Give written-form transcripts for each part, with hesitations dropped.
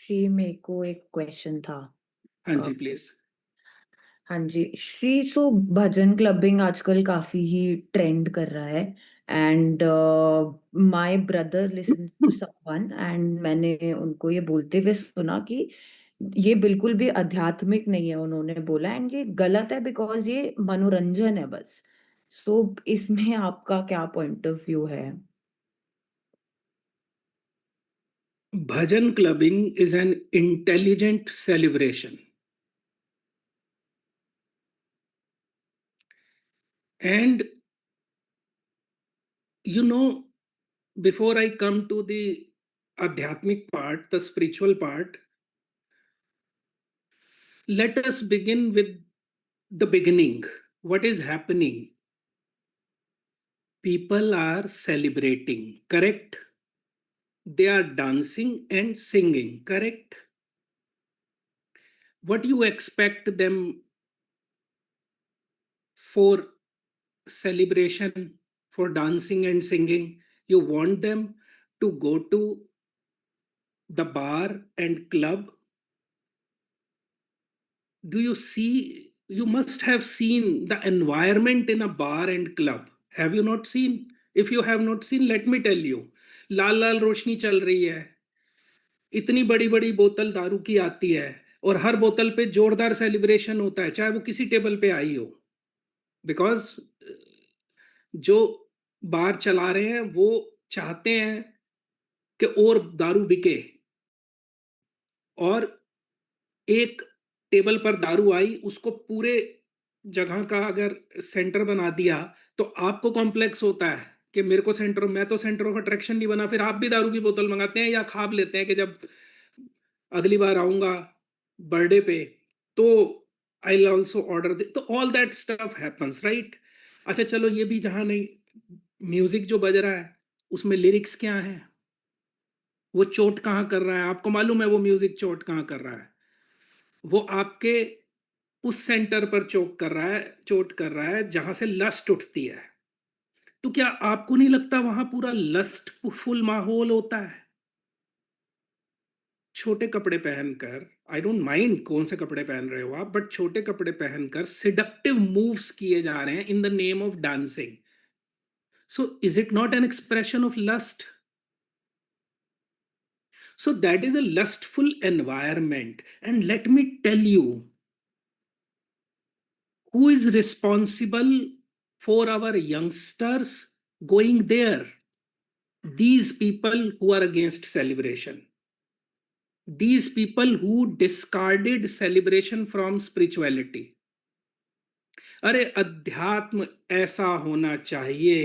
श्री, मेरे को एक क्वेश्चन था। हाँ अ, जी, प्लीज। हाँ जी श्री, सो भजन क्लबिंग आजकल काफी ही ट्रेंड कर रहा है। And my brother listen to someone, and मैंने उनको ये बोलते हुए सुना कि ये बिल्कुल भी आध्यात्मिक नहीं है। उन्होंने बोला एंड ये गलत है बिकॉज ये मनोरंजन है बस। सो इसमें आपका क्या पॉइंट ऑफ व्यू है? Bhajan clubbing is an intelligent celebration. And you know, before I come to the adhyatmic part, the spiritual part, let us begin with the beginning. What is happening? People are celebrating, correct? They are dancing and singing, correct? What you expect them for celebration, for dancing and singing? You want them to go to the bar and club. Do you see? You must have seen the environment in a bar and club. Have you not seen? If you have not seen, let me tell you. लाल लाल रोशनी चल रही है, इतनी बड़ी बड़ी बोतल दारू की आती है, और हर बोतल पे जोरदार सेलिब्रेशन होता है, चाहे वो किसी टेबल पे आई हो। बिकॉज जो बार चला रहे हैं वो चाहते हैं कि और दारू बिके। और एक टेबल पर दारू आई, उसको पूरे जगह का अगर सेंटर बना दिया, तो आपको कॉम्प्लेक्स होता है कि मेरे को सेंटर, मैं तो सेंटर ऑफ अट्रैक्शन नहीं बना। फिर आप भी दारू की बोतल मंगाते हैं या खाब लेते हैं कि जब अगली बार आऊंगा बर्थडे पे तो आई ऑल्सो ऑर्डर। तो all that stuff happens, right? अच्छा चलो, ये भी जहां नहीं, म्यूजिक जो बज रहा है उसमें लिरिक्स क्या है? वो चोट कहाँ कर रहा है? आपको मालूम है वो म्यूजिक चोट कहाँ कर रहा है? वो आपके उस सेंटर पर चोट कर रहा है जहां से लस्ट उठती है। तो क्या आपको नहीं लगता वहां पूरा लस्टफुल माहौल होता है? छोटे कपड़े पहनकर, आई डोंट माइंड कौन से कपड़े पहन रहे हो आप, बट छोटे कपड़े पहनकर सिडक्टिव मूव्स किए जा रहे हैं in the name of dancing. So is it not an expression of lust? So that is a lustful environment. And let me tell you, who is responsible for our youngsters going there? These people who are against celebration, these people who discarded celebration from spirituality. अरे अध्यात्म ऐसा होना चाहिए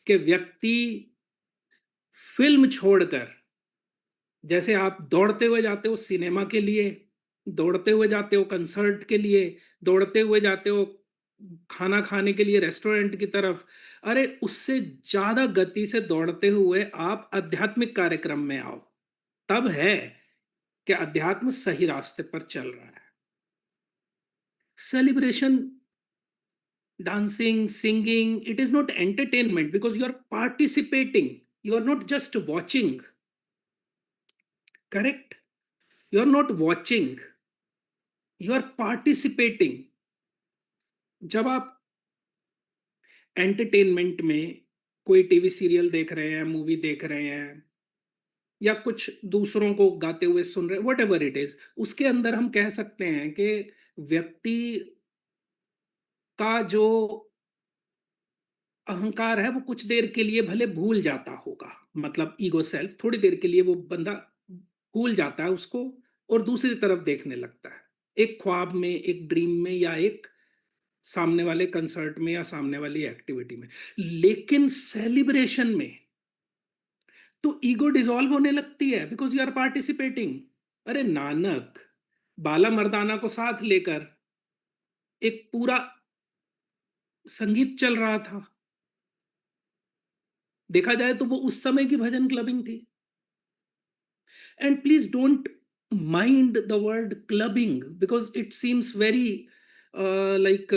कि व्यक्ति film छोड़कर, जैसे आप दौड़ते हुए जाते हो सिनेमा के लिए, दौड़ते हुए जाते हो कंसर्ट के लिए, दौड़ते हुए जाते हो खाना खाने के लिए रेस्टोरेंट की तरफ, अरे उससे ज्यादा गति से दौड़ते हुए आप आध्यात्मिक कार्यक्रम में आओ। तब है कि अध्यात्म सही रास्ते पर चल रहा है। Celebration, dancing, singing, it is not entertainment because you are participating. You are not just watching. Correct? You are not watching. You are participating. जब आप एंटरटेनमेंट में कोई टीवी सीरियल देख रहे हैं, मूवी देख रहे हैं, या कुछ दूसरों को गाते हुए सुन रहे हैं, वट एवर इट इज, उसके अंदर हम कह सकते हैं कि व्यक्ति का जो अहंकार है वो कुछ देर के लिए भले भूल जाता होगा। मतलब ईगो सेल्फ, थोड़ी देर के लिए वो बंदा भूल जाता है उसको, और दूसरी तरफ देखने लगता है, एक ख्वाब में, एक ड्रीम में, या एक सामने वाले कंसर्ट में, या सामने वाली एक्टिविटी में। लेकिन सेलिब्रेशन में तो ईगो डिसॉल्व होने लगती है बिकॉज यू आर पार्टिसिपेटिंग। अरे नानक बाला मर्दाना को साथ लेकर एक पूरा संगीत चल रहा था। देखा जाए तो वो उस समय की भजन क्लबिंग थी। And please don't mind the word clubbing because it seems very like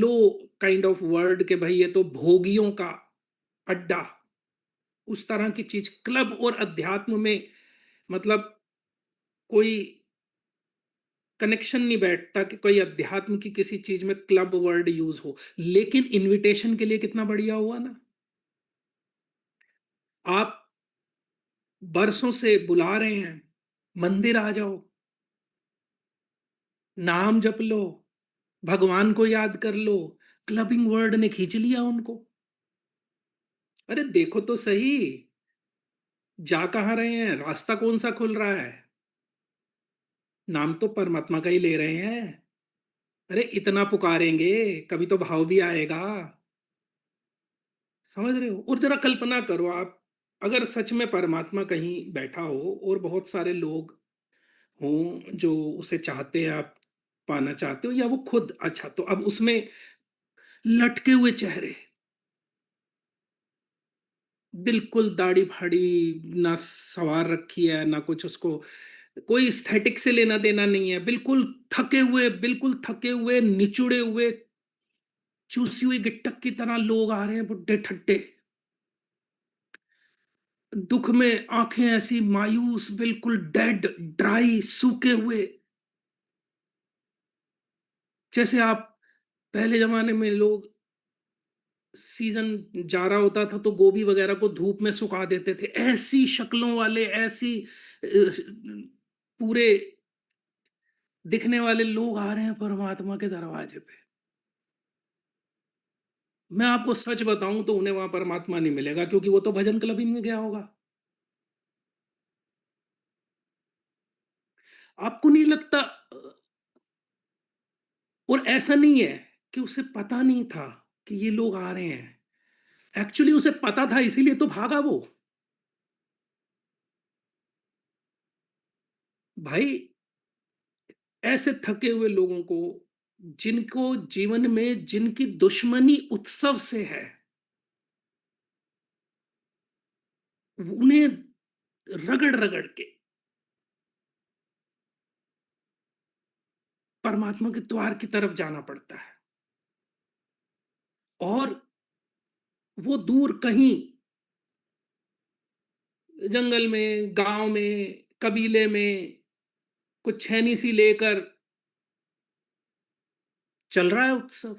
low kind of word के भाई ये तो भोगियों का अड्डा, उस तरह की चीज। क्लब और अध्यात्म में मतलब कोई कनेक्शन नहीं बैठता कि कोई अध्यात्म की किसी चीज में क्लब वर्ड यूज हो। लेकिन इनविटेशन के लिए कितना बढ़िया हुआ ना। आप बरसों से बुला रहे हैं, मंदिर आ जाओ, नाम जप लो, भगवान को याद कर लो, क्लबिंग वर्ड ने खींच लिया उनको। अरे देखो तो सही, जा कहाँ रहे हैं, रास्ता कौन सा खुल रहा है, नाम तो परमात्मा का ही ले रहे हैं। अरे इतना पुकारेंगे कभी तो भाव भी आएगा। समझ रहे हो? और जरा कल्पना करो आप, अगर सच में परमात्मा कहीं बैठा हो और बहुत सारे लोग हों जो उसे चाहते हैं, आप पाना चाहते हो, या वो खुद, अच्छा तो अब उसमें लटके हुए चेहरे, बिल्कुल दाढ़ी फाड़ी, ना सवार रखी है ना कुछ, उसको कोई स्थेटिक से लेना देना नहीं है, बिल्कुल थके हुए, बिल्कुल थके हुए, निचुड़े हुए, चूसी हुई गिट्टक की तरह लोग आ रहे हैं, बुड्ढे ठट्टे, दुख में आंखें ऐसी मायूस, बिल्कुल डेड, ड्राई, सूखे हुए, जैसे आप पहले जमाने में लोग, सीजन जा रहा होता था तो गोभी वगैरह को धूप में सुखा देते थे, ऐसी शक्लों वाले, ऐसी पूरे दिखने वाले लोग आ रहे हैं परमात्मा के दरवाजे पे। मैं आपको सच बताऊं तो उन्हें वहां परमात्मा नहीं मिलेगा, क्योंकि वो तो भजन क्लबिंग में गया होगा। आपको नहीं लगता? और ऐसा नहीं है कि उसे पता नहीं था कि ये लोग आ रहे हैं, एक्चुअली उसे पता था, इसीलिए तो भागा वो। भाई ऐसे थके हुए लोगों को, जिनको जीवन में जिनकी दुश्मनी उत्सव से है, उन्हें रगड़ रगड़ के परमात्मा के द्वार की तरफ जाना पड़ता है। और वो दूर कहीं जंगल में, गांव में, कबीले में कुछ छेनी सी लेकर चल रहा है उत्सव,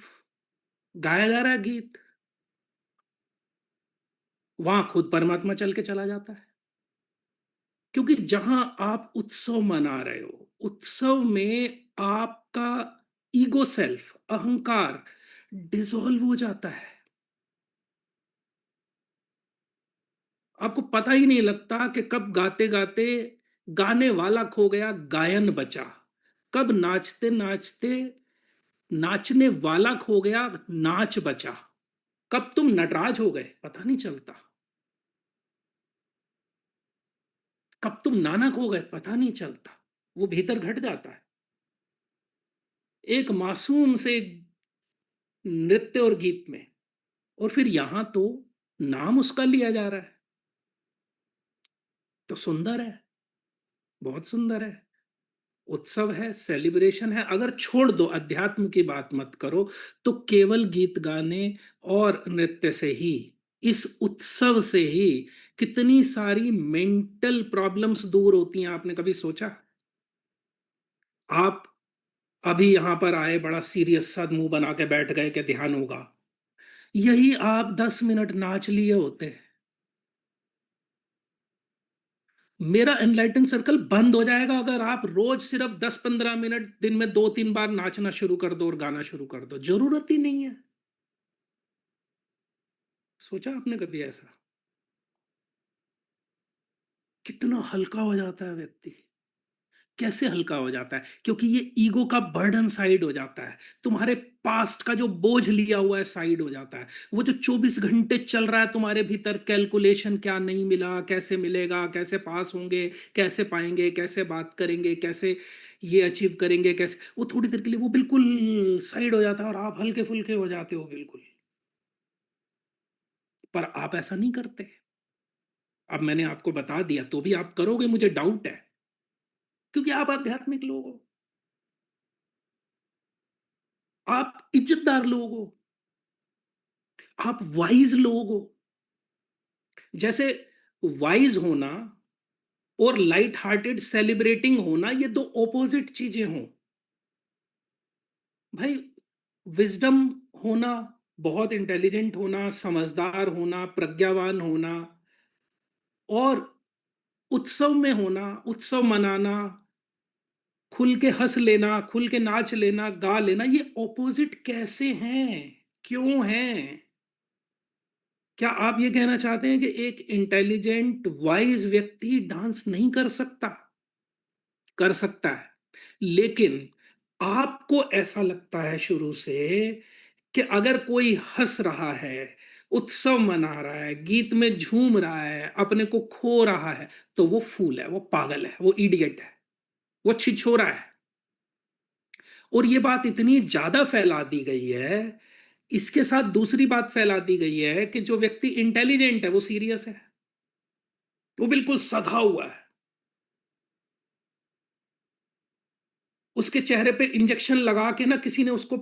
गाया जा रहा है गीत, वहां खुद परमात्मा चल के चला जाता है। क्योंकि जहां आप उत्सव मना रहे हो, उत्सव में आपका ईगो सेल्फ, अहंकार डिसॉल्व हो जाता है। आपको पता ही नहीं लगता कि कब गाते गाते गाने वाला खो गया, गायन बचा, कब नाचते नाचते नाचने वाला खो गया, नाच बचा, कब तुम नटराज हो गए पता नहीं चलता, कब तुम नानक हो गए पता नहीं चलता। वो भीतर घट जाता है, एक मासूम से नृत्य और गीत में। और फिर यहां तो नाम उसका लिया जा रहा है, तो सुंदर है, बहुत सुंदर है, उत्सव है, सेलिब्रेशन है। अगर छोड़ दो, अध्यात्म की बात मत करो, तो केवल गीत गाने और नृत्य से ही, इस उत्सव से ही कितनी सारी मेंटल प्रॉब्लम्स दूर होती हैं, आपने कभी सोचा? आप अभी यहां पर आए, बड़ा सीरियस सा मुंह बना के बैठ गए कि ध्यान होगा, यही आप 10 मिनट नाच लिए होते, मेरा एनलाइटन सर्कल बंद हो जाएगा। अगर आप रोज सिर्फ 10-15 मिनट दिन में 2-3 बार नाचना शुरू कर दो और गाना शुरू कर दो, जरूरत ही नहीं है। सोचा आपने कभी ऐसा? कितना हल्का हो जाता है व्यक्ति। कैसे हल्का हो जाता है? क्योंकि ये ईगो का बर्डन साइड हो जाता है, तुम्हारे पास्ट का जो बोझ लिया हुआ है साइड हो जाता है। वो जो 24 घंटे चल रहा है तुम्हारे भीतर, कैलकुलेशन, क्या नहीं मिला, कैसे मिलेगा, कैसे पास होंगे, कैसे पाएंगे, कैसे बात करेंगे, कैसे ये अचीव करेंगे, कैसे, वो थोड़ी देर के लिए वो बिल्कुल साइड हो जाता है और आप हल्के फुल्के हो जाते हो बिल्कुल। पर आप ऐसा नहीं करते। अब मैंने आपको बता दिया तो भी आप करोगे, मुझे डाउट है, क्योंकि आप आध्यात्मिक लोग हो, आप इज्जतदार लोग हो, आप वाइज लोग हो। जैसे वाइज होना और लाइट हार्टेड सेलिब्रेटिंग होना, ये दो ऑपोजिट चीजें हों। भाई विजडम होना, बहुत इंटेलिजेंट होना, समझदार होना, प्रज्ञावान होना, और उत्सव में होना, उत्सव मनाना, खुल के हंस लेना, खुल के नाच लेना, गा लेना, ये ऑपोजिट कैसे हैं, क्यों हैं? क्या आप ये कहना चाहते हैं कि एक इंटेलिजेंट वाइज व्यक्ति डांस नहीं कर सकता? कर सकता है, लेकिन आपको ऐसा लगता है शुरू से कि अगर कोई हंस रहा है, उत्सव मना रहा है, गीत में झूम रहा है, अपने को खो रहा है, तो वो फूल है, वो पागल है, वो इडियट है, वो छिछोरा है। और ये बात इतनी ज्यादा फैला दी गई है, इसके साथ दूसरी बात फैला दी गई है कि जो व्यक्ति इंटेलिजेंट है वो सीरियस है, वो बिल्कुल सधा हुआ है, उसके चेहरे पे इंजेक्शन लगा के ना किसी ने उसको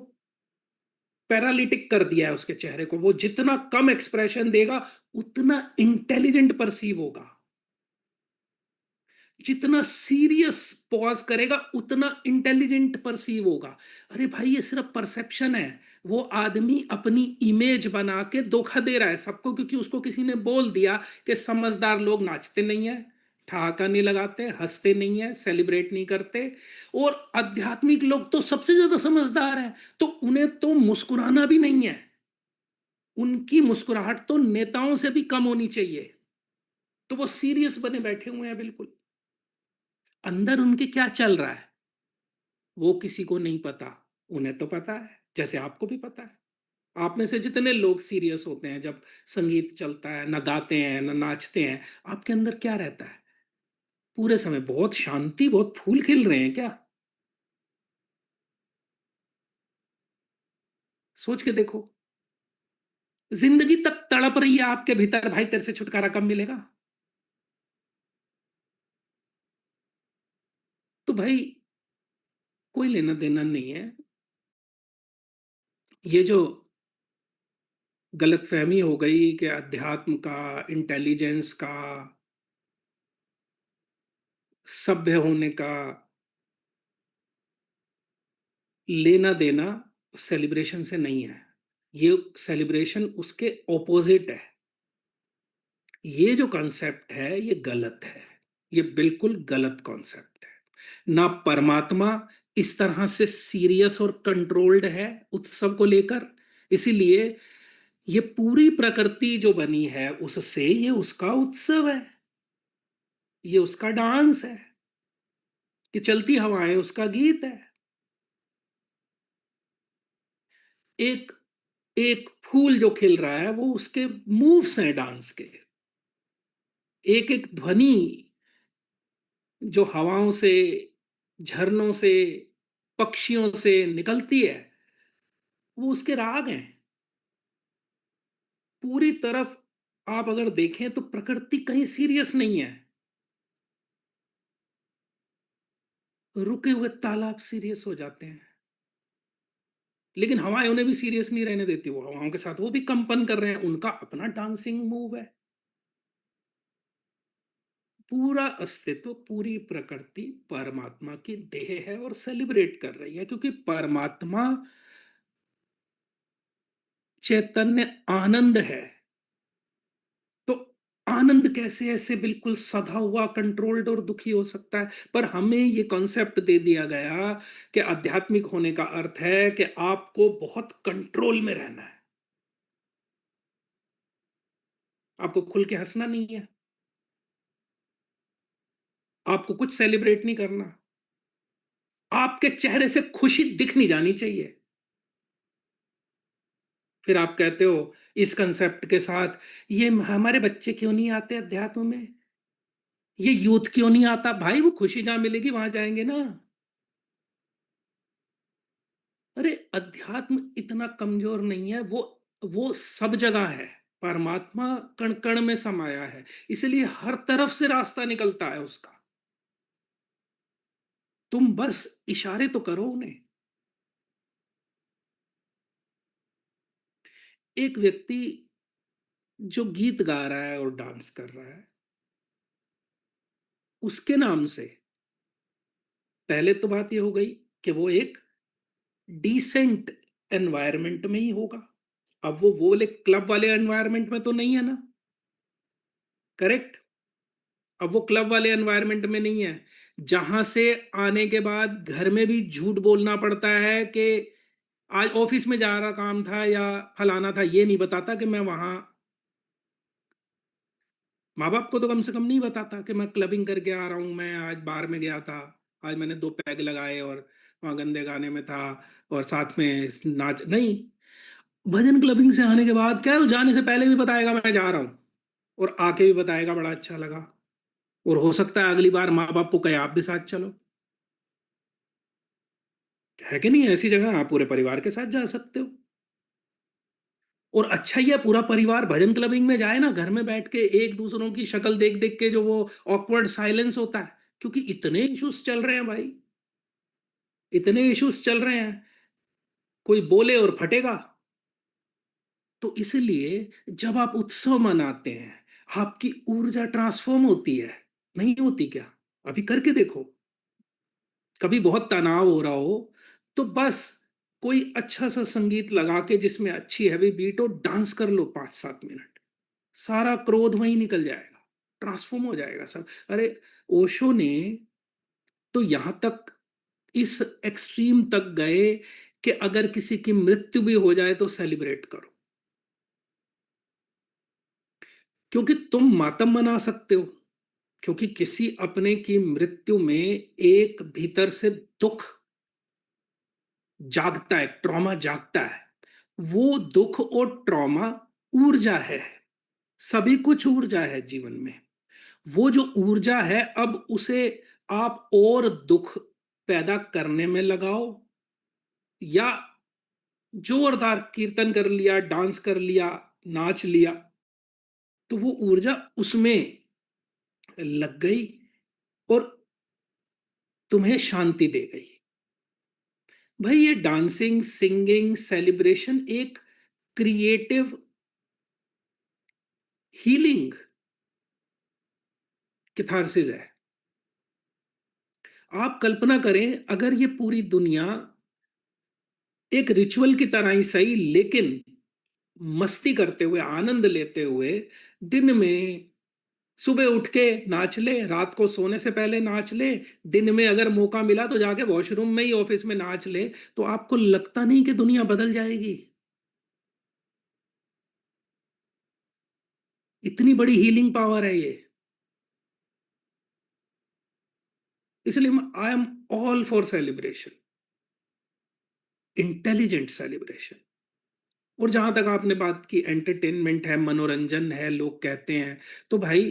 पैरालिटिक कर दिया है, उसके चेहरे को। वो जितना कम एक्सप्रेशन देगा उतना इंटेलिजेंट परसीव होगा, जितना सीरियस पॉज करेगा उतना इंटेलिजेंट परसीव होगा। अरे भाई ये सिर्फ परसेप्शन है, वो आदमी अपनी इमेज बना के धोखा दे रहा है सबको, क्योंकि उसको किसी ने बोल दिया कि समझदार लोग नाचते नहीं है, ठहाका नहीं लगाते, हंसते नहीं है, सेलिब्रेट नहीं करते, और आध्यात्मिक लोग तो सबसे ज्यादा समझदार हैं, तो उन्हें तो मुस्कुराना भी नहीं है, उनकी मुस्कुराहट तो नेताओं से भी कम होनी चाहिए, तो वो सीरियस बने बैठे हुए हैं बिल्कुल। अंदर उनके क्या चल रहा है वो किसी को नहीं पता, उन्हें तो पता है, जैसे आपको भी पता है। आप में से जितने लोग सीरियस होते हैं जब संगीत चलता है, ना गाते हैं ना नाचते हैं, आपके अंदर क्या रहता है? पूरे समय बहुत शांति, बहुत फूल खिल रहे हैं क्या? सोच के देखो, जिंदगी तक तड़प रही है आपके भीतर, भाई तेरे से छुटकारा कब मिलेगा? तो भाई कोई लेना देना नहीं है। ये जो गलतफहमी हो गई कि अध्यात्म का, इंटेलिजेंस का, सभ्य होने का लेना देना सेलिब्रेशन से नहीं है, ये सेलिब्रेशन उसके ऑपोजिट है। ये जो कॉन्सेप्ट है ये गलत है, ये बिल्कुल गलत कॉन्सेप्ट है। ना परमात्मा इस तरह से सीरियस और कंट्रोल्ड है उत्सव को लेकर, इसीलिए ये पूरी प्रकृति जो बनी है उससे ये उसका उत्सव है, ये उसका डांस है, ये चलती हवाएं उसका गीत है। एक एक फूल जो खिल रहा है वो उसके मूव्स हैं डांस के। एक एक ध्वनि जो हवाओं से, झरनों से, पक्षियों से निकलती है वो उसके राग हैं। पूरी तरफ आप अगर देखें तो प्रकृति कहीं सीरियस नहीं है, रुके हुए तालाब सीरियस हो जाते हैं, लेकिन हवाएं उन्हें भी सीरियस नहीं रहने देती, वो हवाओं के साथ वो भी कंपन कर रहे हैं, उनका अपना डांसिंग मूव है। पूरा अस्तित्व, पूरी प्रकृति परमात्मा की देह है और सेलिब्रेट कर रही है, क्योंकि परमात्मा चैतन्य आनंद है। तो आनंद कैसे ऐसे बिल्कुल सधा हुआ, कंट्रोल्ड और दुखी हो सकता है? पर हमें ये कॉन्सेप्ट दे दिया गया कि आध्यात्मिक होने का अर्थ है कि आपको बहुत कंट्रोल में रहना है, आपको खुल के हंसना नहीं है, आपको कुछ सेलिब्रेट नहीं करना, आपके चेहरे से खुशी दिख नहीं जानी चाहिए। फिर आप कहते हो इस कंसेप्ट के साथ, ये हमारे बच्चे क्यों नहीं आते अध्यात्म में, ये यूथ क्यों नहीं आता? भाई वो खुशी जहां मिलेगी वहां जाएंगे ना। अरे अध्यात्म इतना कमजोर नहीं है, वो सब जगह है, परमात्मा कण कण में समाया है, इसलिए हर तरफ से रास्ता निकलता है उसका। तुम बस इशारे तो करो उन्हें। एक व्यक्ति जो गीत गा रहा है और डांस कर रहा है, उसके नाम से पहले तो बात ये हो गई कि वो एक डिसेंट एनवायरनमेंट में ही होगा। अब वो वाले क्लब वाले एनवायरनमेंट में तो नहीं है ना, करेक्ट। अब वो क्लब वाले एनवायरनमेंट में नहीं है, जहां से आने के बाद घर में भी झूठ बोलना पड़ता है कि आज ऑफिस में जा रहा काम था या फलाना था, ये नहीं बताता कि मैं वहां, माँ बाप को तो कम से कम नहीं बताता कि मैं क्लबिंग करके आ रहा हूँ, मैं आज बार में गया था, आज मैंने 2 पैग लगाए और वहां गंदे गाने में था और साथ में नाच नहीं। भजन क्लबिंग से आने के बाद क्या है, वो जाने से पहले भी बताएगा मैं जा रहा हूँ, और आके भी बताएगा बड़ा अच्छा लगा, और हो सकता है अगली बार माँ बाप को कहे आप भी साथ चलो। है कि नहीं, ऐसी जगह आप पूरे परिवार के साथ जा सकते हो। और अच्छा ही है पूरा परिवार भजन क्लबिंग में जाए ना, घर में बैठ के एक दूसरों की शक्ल देख देख के जो वो ऑकवर्ड साइलेंस होता है, क्योंकि इतने इश्यूज चल रहे हैं भाई, इतने इश्यूज चल रहे हैं, कोई बोले और फटेगा। तो इसलिए जब आप उत्सव मनाते हैं, आपकी ऊर्जा ट्रांसफॉर्म होती है, नहीं होती क्या? अभी करके देखो, कभी बहुत तनाव हो रहा हो तो बस कोई अच्छा सा संगीत लगा के जिसमें अच्छी हैवी बीट हो, डांस कर लो 5-7 मिनट, सारा क्रोध वहीं निकल जाएगा, ट्रांसफॉर्म हो जाएगा सब। अरे ओशो ने तो यहां तक, इस एक्सट्रीम तक गए कि अगर किसी की मृत्यु भी हो जाए तो सेलिब्रेट करो, क्योंकि तुम मातम मना सकते हो, क्योंकि किसी अपने की मृत्यु में एक भीतर से दुख जागता है, ट्रॉमा जागता है। वो दुख और ट्रॉमा ऊर्जा है, सभी कुछ ऊर्जा है जीवन में। वो जो ऊर्जा है, अब उसे आप और दुख पैदा करने में लगाओ, या जोरदार कीर्तन कर लिया, डांस कर लिया, नाच लिया, तो वो ऊर्जा उसमें लग गई और तुम्हें शांति दे गई। भाई ये डांसिंग, सिंगिंग, सेलिब्रेशन एक क्रिएटिव हीलिंग कैथारसिस है। आप कल्पना करें अगर ये पूरी दुनिया एक रिचुअल की तरह ही सही, लेकिन मस्ती करते हुए, आनंद लेते हुए, दिन में सुबह उठ के नाच ले, रात को सोने से पहले नाच ले, दिन में अगर मौका मिला तो जाके वॉशरूम में ही ऑफिस में नाच ले, तो आपको लगता नहीं कि दुनिया बदल जाएगी? इतनी बड़ी हीलिंग पावर है ये। इसलिए I am all for celebration, intelligent celebration. और जहां तक आपने बात की एंटरटेनमेंट है, मनोरंजन है, लोग कहते हैं, तो भाई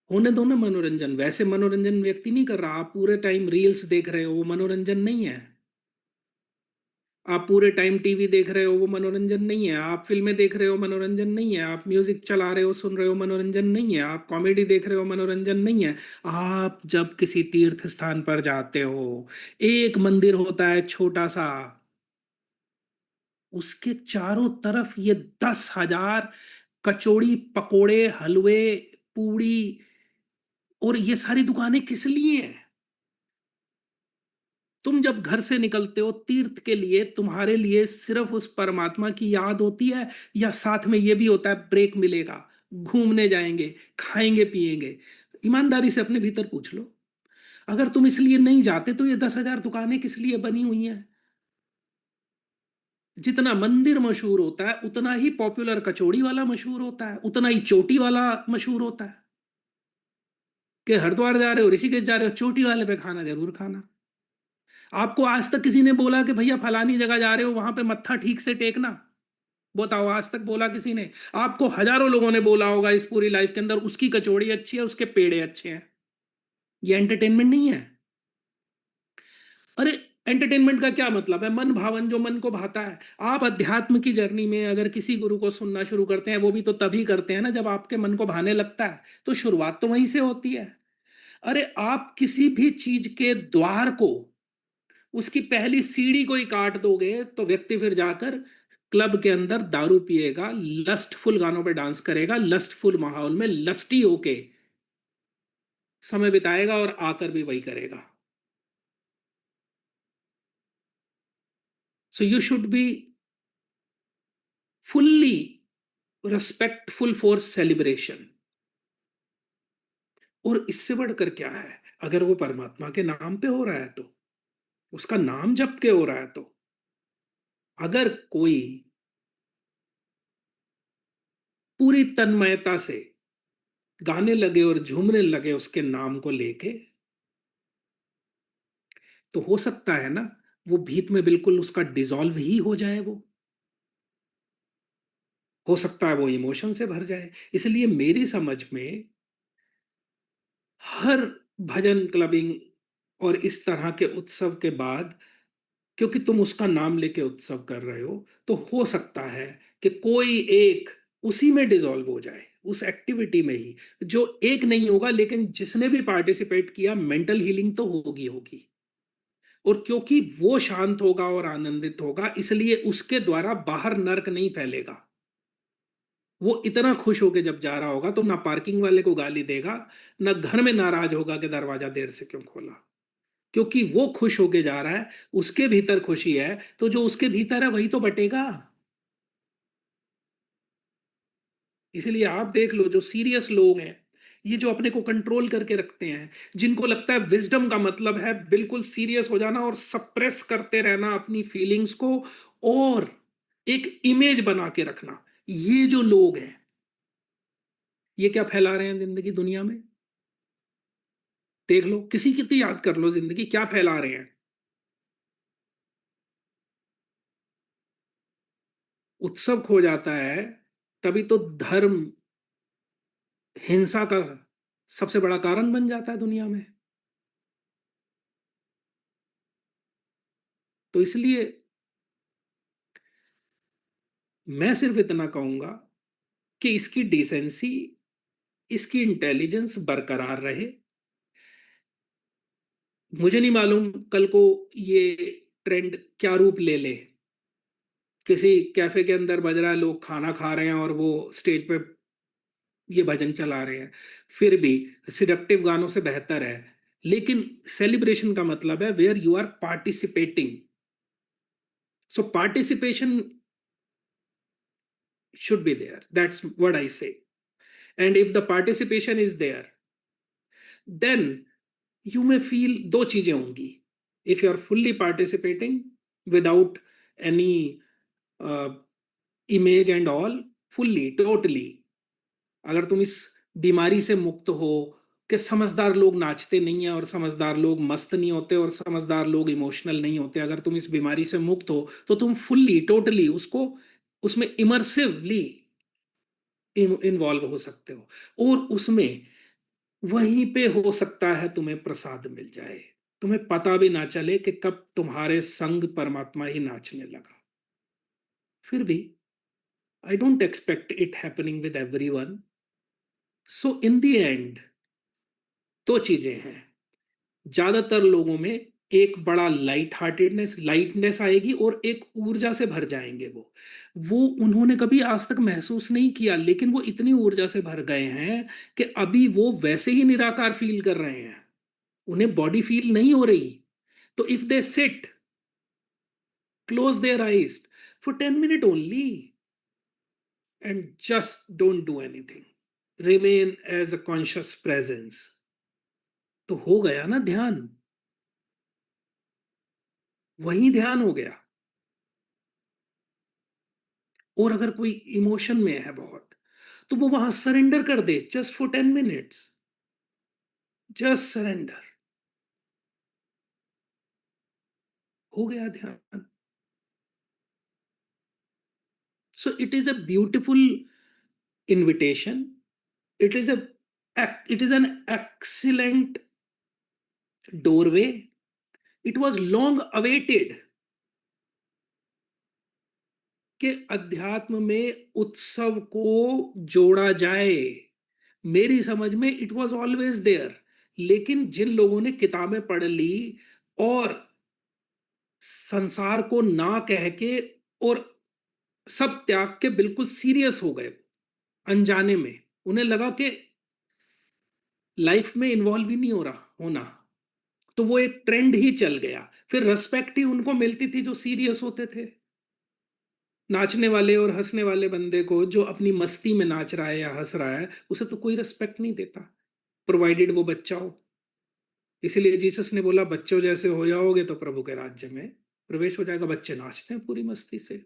होने दो ना मनोरंजन। वैसे मनोरंजन व्यक्ति नहीं कर रहा, आप पूरे टाइम रील्स देख रहे हो वो मनोरंजन नहीं है, आप पूरे टाइम टीवी देख रहे हो वो मनोरंजन नहीं है, आप फिल्में देख रहे हो मनोरंजन नहीं है, आप म्यूजिक चला रहे हो सुन रहे हो मनोरंजन नहीं है, आप कॉमेडी देख रहे हो मनोरंजन नहीं है। आप जब किसी तीर्थ स्थान पर जाते हो, एक मंदिर होता है छोटा सा, उसके चारों तरफ ये 10,000 कचौड़ी, पकोड़े, हलवे, पूड़ी, और ये सारी दुकानें किस लिए हैं? तुम जब घर से निकलते हो तीर्थ के लिए, तुम्हारे लिए सिर्फ उस परमात्मा की याद होती है, या साथ में ये भी होता है ब्रेक मिलेगा, घूमने जाएंगे, खाएंगे पिएंगे? ईमानदारी से अपने भीतर पूछ लो, अगर तुम इसलिए नहीं जाते तो ये 10,000 दुकानें किस लिए बनी हुई हैं? जितना मंदिर मशहूर होता है उतना ही पॉपुलर कचौड़ी वाला मशहूर होता है, उतना ही चोटी वाला मशहूर होता है। कि हरिद्वार जा रहे हो, ऋषिकेश जा रहे हो, चोटी वाले पे खाना जरूर खाना। आपको आज तक किसी ने बोला कि भैया फलानी जगह जा रहे हो वहां पे मत्था ठीक से टेकना? बताओ, आज तक बोला किसी ने? आपको हजारों लोगों ने बोला होगा इस पूरी लाइफ के अंदर, उसकी कचौड़ी अच्छी है, उसके पेड़े अच्छे हैं। ये एंटरटेनमेंट नहीं है? अरे एंटरटेनमेंट का क्या मतलब है? मन भावन, जो मन को भाता है। आप अध्यात्म की जर्नी में अगर किसी गुरु को सुनना शुरू करते हैं, वो भी तो तभी करते हैं ना जब आपके मन को भाने लगता है, तो शुरुआत तो वहीं से होती है। अरे आप किसी भी चीज के द्वार को, उसकी पहली सीढ़ी को ही काट दोगे तो व्यक्ति फिर जाकर क्लब के अंदर दारू पिएगा, लस्टफुल गानों पे डांस करेगा, लस्टफुल माहौल में लस्टी होके समय बिताएगा और आकर भी वही करेगा. So you should be fully respectful for celebration. और इससे बढ़कर क्या है, अगर वो परमात्मा के नाम पे हो रहा है तो, उसका नाम जप के हो रहा है तो, अगर कोई पूरी तन्मयता से गाने लगे और झूमने लगे उसके नाम को लेके, तो हो सकता है ना वो भीत में बिल्कुल उसका डिसॉल्व ही हो जाए. वो हो सकता है वो इमोशन से भर जाए. इसलिए मेरी समझ में हर भजन क्लबिंग और इस तरह के उत्सव के बाद, क्योंकि तुम उसका नाम लेके उत्सव कर रहे हो, तो हो सकता है कि कोई एक उसी में डिसॉल्व हो जाए, उस एक्टिविटी में ही. जो एक नहीं होगा, लेकिन जिसने भी पार्टिसिपेट किया, मेंटल हीलिंग तो होगी होगी. और क्योंकि वो शांत होगा और आनंदित होगा, इसलिए उसके द्वारा बाहर नर्क नहीं फैलेगा. वो इतना खुश होके जब जा रहा होगा तो ना पार्किंग वाले को गाली देगा, ना घर में नाराज होगा कि दरवाजा देर से क्यों खोला. क्योंकि वो खुश होके जा रहा है, उसके भीतर खुशी है, तो जो उसके भीतर है वही तो बटेगा. इसलिए आप देख लो, जो सीरियस लोग हैं, ये जो अपने को कंट्रोल करके रखते हैं, जिनको लगता है विजडम का मतलब है बिल्कुल सीरियस हो जाना और सप्रेस करते रहना अपनी फीलिंग्स को, और एक इमेज बना के रखना, ये जो लोग हैं, ये क्या फैला रहे हैं जिंदगी दुनिया में. देख लो, किसी की तो याद कर लो, जिंदगी क्या फैला रहे हैं. उत्सव खो जाता है तभी तो धर्म हिंसा का सबसे बड़ा कारण बन जाता है दुनिया में. तो इसलिए मैं सिर्फ इतना कहूंगा कि इसकी डिसेंसी, इसकी इंटेलिजेंस बरकरार रहे. मुझे नहीं मालूम कल को ये ट्रेंड क्या रूप ले ले. किसी कैफे के अंदर बज रहा है, लोग खाना खा रहे हैं और वो स्टेज पे ये भजन चला रहे हैं. फिर भी सिडक्टिव गानों से बेहतर है. लेकिन सेलिब्रेशन का मतलब है where you are participating. So participation should be there. That's what I say. And if the participation is there, then you may feel दो चीजें होंगी. If you are fully participating without any uh, image and all, fully, totally, अगर तुम इस बीमारी से मुक्त हो कि समझदार लोग नाचते नहीं हैं और समझदार लोग मस्त नहीं होते और समझदार लोग इमोशनल नहीं होते, अगर तुम इस बीमारी से मुक्त हो तो तुम फुल्ली टोटली उसको, उसमें इमर्सिवली इन्वॉल्व हो सकते हो. और उसमें वहीं पे हो सकता है तुम्हें प्रसाद मिल जाए, तुम्हें पता भी ना चले कि कब तुम्हारे संग परमात्मा ही नाचने लगा. फिर भी I don't expect it happening with everyone. So in the end दो चीजें हैं. ज्यादातर लोगों में एक बड़ा लाइटनेस आएगी और एक ऊर्जा से भर जाएंगे. वो उन्होंने कभी आज तक महसूस नहीं किया, लेकिन वो इतनी ऊर्जा से भर गए हैं कि अभी वो वैसे ही निराकार फील कर रहे हैं, उन्हें बॉडी फील नहीं हो रही. तो if they sit, close their eyes for 10 minutes only and just don't do anything, remain as a conscious presence, तो हो गया ना ध्यान. वही ध्यान हो गया. और अगर कोई इमोशन में है बहुत, तो वो वहां सरेंडर कर they just for 10 minutes. Just surrender, हो गया ध्यान. So it is a beautiful invitation. It is a it is an excellent doorway. It was long awaited कि अध्यात्म में उत्सव को जोड़ा जाए. मेरी समझ में इट वॉज ऑलवेज देयर. लेकिन जिन लोगों ने किताबें पढ़ ली और संसार को ना कह के और सब त्याग के बिल्कुल सीरियस हो गए, अनजाने में उन्हें लगा कि लाइफ में इन्वॉल्व ही नहीं हो रहा होना। तो वो एक ट्रेंड ही चल गया, फिर रेस्पेक्ट ही उनको मिलती थी जो सीरियस होते थे। नाचने वाले और हंसने वाले बंदे को, जो अपनी मस्ती में नाच रहा है या हंस रहा है, उसे तो कोई रेस्पेक्ट नहीं देता, प्रोवाइडेड वो बच्चा हो। इसीलिए जीसस ने बोला बच्चों जैसे हो जाओगे तो प्रभु के राज्य में प्रवेश हो जाएगा। बच्चे नाचते हैं पूरी मस्ती से।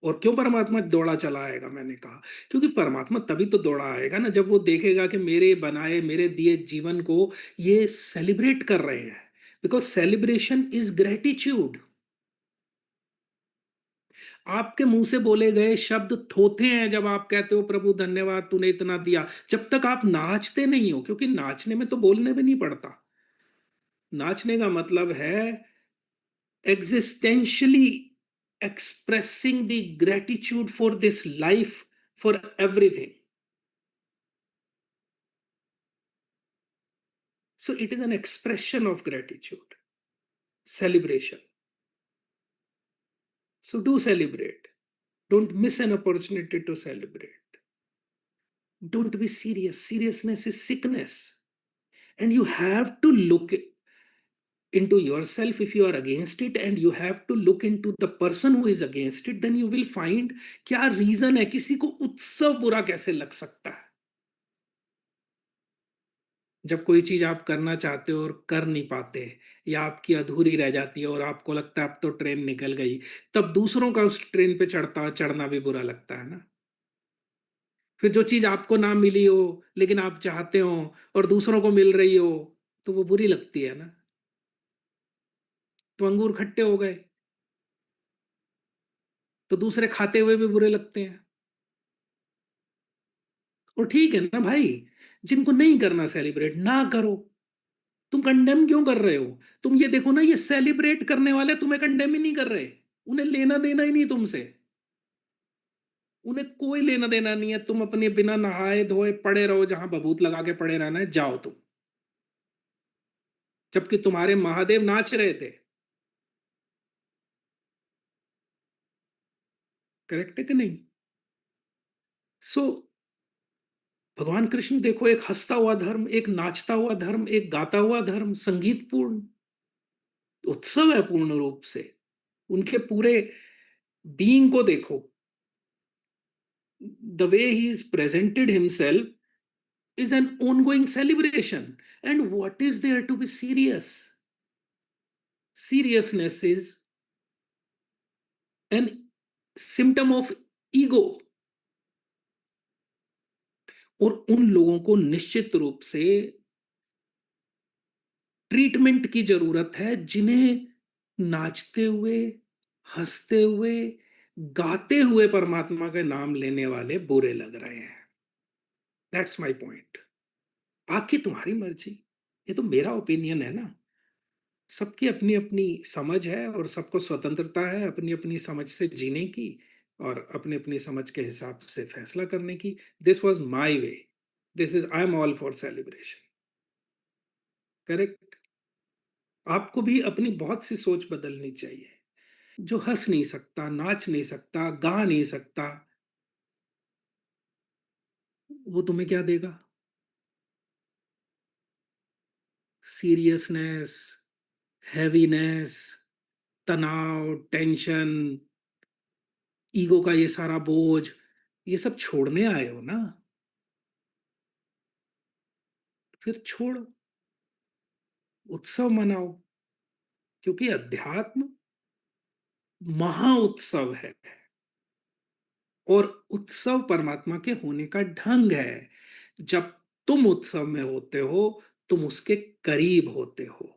और क्यों परमात्मा दौड़ा चला आएगा, मैंने कहा क्योंकि परमात्मा तभी तो दौड़ा आएगा ना, जब वो देखेगा कि मेरे बनाए मेरे दिए जीवन को ये सेलिब्रेट कर रहे हैं। Because celebration is gratitude. आपके मुंह से बोले गए शब्द थोथे हैं जब आप कहते हो प्रभु धन्यवाद तूने इतना दिया, जब तक आप नाचते नहीं हो, क्योंकि नाचने में तो बोलने भी नहीं पड़ता। नाचने का मतलब है existentially expressing the gratitude for this life, for everything. So it is an expression of gratitude, celebration. So do celebrate. Don't miss an opportunity to celebrate. Don't be serious. Seriousness is sickness. And you have to look into yourself if you are against it, and you have to look into the person who is against it. Then you will find क्या reason है, किसी को उत्सव बुरा कैसे लग सकता है। जब कोई चीज आप करना चाहते हो और कर नहीं पाते, या आपकी अधूरी रह जाती है और आपको लगता है अब तो ट्रेन निकल गई, तब दूसरों का उस ट्रेन पे चढ़ना भी बुरा लगता है ना। फिर जो चीज आपको ना मिली हो लेकिन आप चाहते हो और दूसरों को मिल रही हो, तो वो बुरी लगती है ना। तो अंगूर खट्टे हो गए तो दूसरे खाते हुए भी बुरे लगते हैं। और ठीक है ना भाई, जिनको नहीं करना सेलिब्रेट ना करो। तुम कंडेम क्यों कर रहे हो? तुम ये देखो ना, ये सेलिब्रेट करने वाले तुम्हें कंडेम ही नहीं कर रहे। उन्हें लेना देना ही नहीं तुमसे। उन्हें कोई लेना देना नहीं है। तुम अपने बिना नहाए धोए पड़े रहो, जहां बबूत लगा के पड़े रहना है जाओ तुम। जबकि तुम्हारे महादेव नाच रहे थे। करेक्ट है कि नहीं? सो भगवान कृष्ण देखो, एक हंसता हुआ धर्म, एक नाचता हुआ धर्म, एक गाता हुआ धर्म, संगीतपूर्ण उत्सव है पूर्ण रूप से। उनके पूरे बीइंग को देखो, the way he is presented himself is an ongoing celebration. And what is there to be serious? Seriousness is an symptom of ego. और उन लोगों को निश्चित रूप से ट्रीटमेंट की जरूरत है जिन्हें नाचते हुए, हंसते हुए, गाते हुए परमात्मा का नाम लेने वाले बुरे लग रहे हैं। That's my point. बाकी तुम्हारी मर्जी, ये तो मेरा ओपिनियन है ना। सबकी अपनी अपनी समझ है और सबको स्वतंत्रता है अपनी अपनी समझ से जीने की और अपनी अपनी समझ के हिसाब से फैसला करने की। This was my way. This is, I am all for celebration. Correct. आपको भी अपनी बहुत सी सोच बदलनी चाहिए। जो हंस नहीं सकता, नाच नहीं सकता, गा नहीं सकता, वो तुम्हें क्या देगा? सीरियसनेस, हैवीनेस, तनाव, टेंशन, ईगो का ये सारा बोझ, ये सब छोड़ने आए हो ना। फिर छोड़ो, उत्सव मनाओ। क्योंकि अध्यात्म महा उत्सव है। और उत्सव परमात्मा के होने का ढंग है। जब तुम उत्सव में होते हो, तुम उसके करीब होते हो।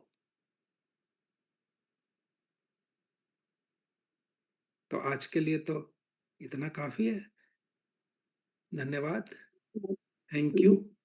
तो आज के लिए तो इतना काफी है। धन्यवाद। Thank you.